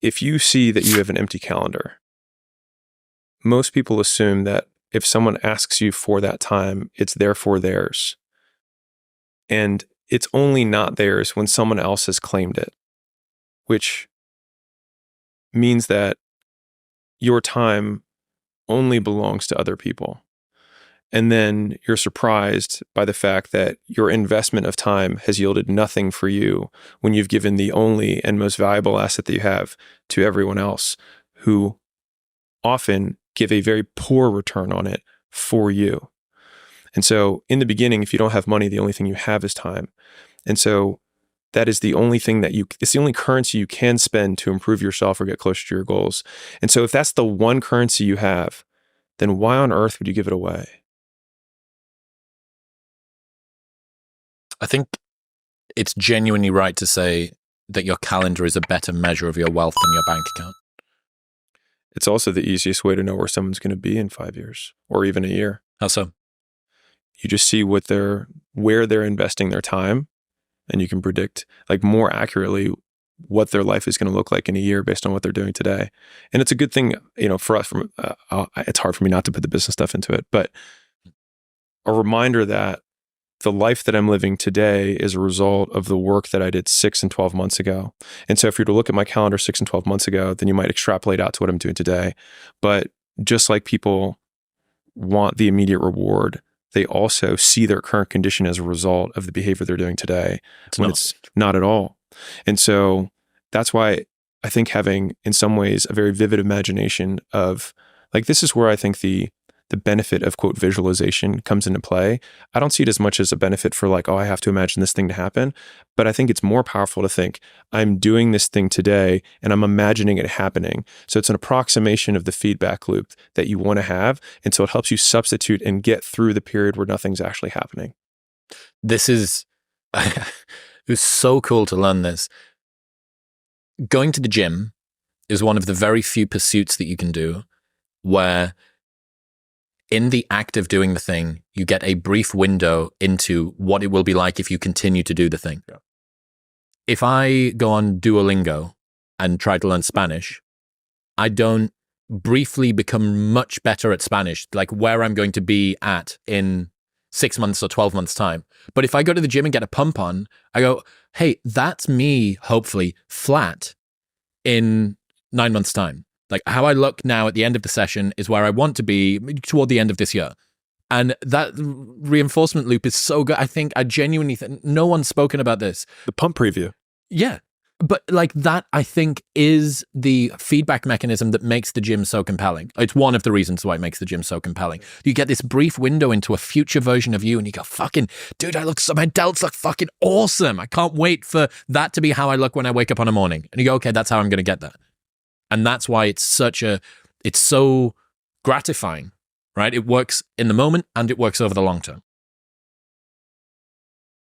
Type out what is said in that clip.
if you see that you have an empty calendar, most people assume that if someone asks you for that time, it's therefore theirs. And it's only not theirs when someone else has claimed it, which means that your time only belongs to other people. And then you're surprised by the fact that your investment of time has yielded nothing for you when you've given the only and most valuable asset that you have to everyone else, who often give a very poor return on it for you. And so in the beginning, if you don't have money, the only thing you have is time. And so that is the only thing it's the only currency you can spend to improve yourself or get closer to your goals. And so if that's the one currency you have, then why on earth would you give it away? I think it's genuinely right to say that your calendar is a better measure of your wealth than your bank account. It's also the easiest way to know where someone's going to be in 5 years or even a year. How so? You just see where they're investing their time, and you can predict like more accurately what their life is going to look like in a year based on what they're doing today. And it's a good thing, for us. It's hard for me not to put the business stuff into it, but a reminder that the life that I'm living today is a result of the work that I did 6 and 12 months ago. And so if you were to look at my calendar 6 and 12 months ago, then you might extrapolate out to what I'm doing today. But just like people want the immediate reward, they also see their current condition as a result of the behavior they're doing today, it's not at all. And so that's why I think having, in some ways, a very vivid imagination of, like, this is where I think the benefit of, quote, visualization comes into play. I don't see it as much as a benefit for like, oh, I have to imagine this thing to happen. But I think it's more powerful to think, I'm doing this thing today and I'm imagining it happening. So it's an approximation of the feedback loop that you want to have. And so it helps you substitute and get through the period where nothing's actually happening. This is, it was so cool to learn this. Going to the gym is one of the very few pursuits that you can do where in the act of doing the thing, you get a brief window into what it will be like if you continue to do the thing. Yeah. If I go on Duolingo and try to learn Spanish, I don't briefly become much better at Spanish, like where I'm going to be at in 6 months or 12 months time. But if I go to the gym and get a pump on, I go, hey, that's me, hopefully, flat in 9 months time. Like how I look now at the end of the session is where I want to be toward the end of this year. And that reinforcement loop is so good. I genuinely think no one's spoken about this. The pump preview. Yeah. But like that, I think, is the feedback mechanism that makes the gym so compelling. It's one of the reasons why it makes the gym so compelling. You get this brief window into a future version of you and you go, fucking, dude, my delts look fucking awesome. I can't wait for that to be how I look when I wake up on a morning. And you go, okay, that's how I'm going to get that. And that's why it's so gratifying, right? It works in the moment and it works over the long term.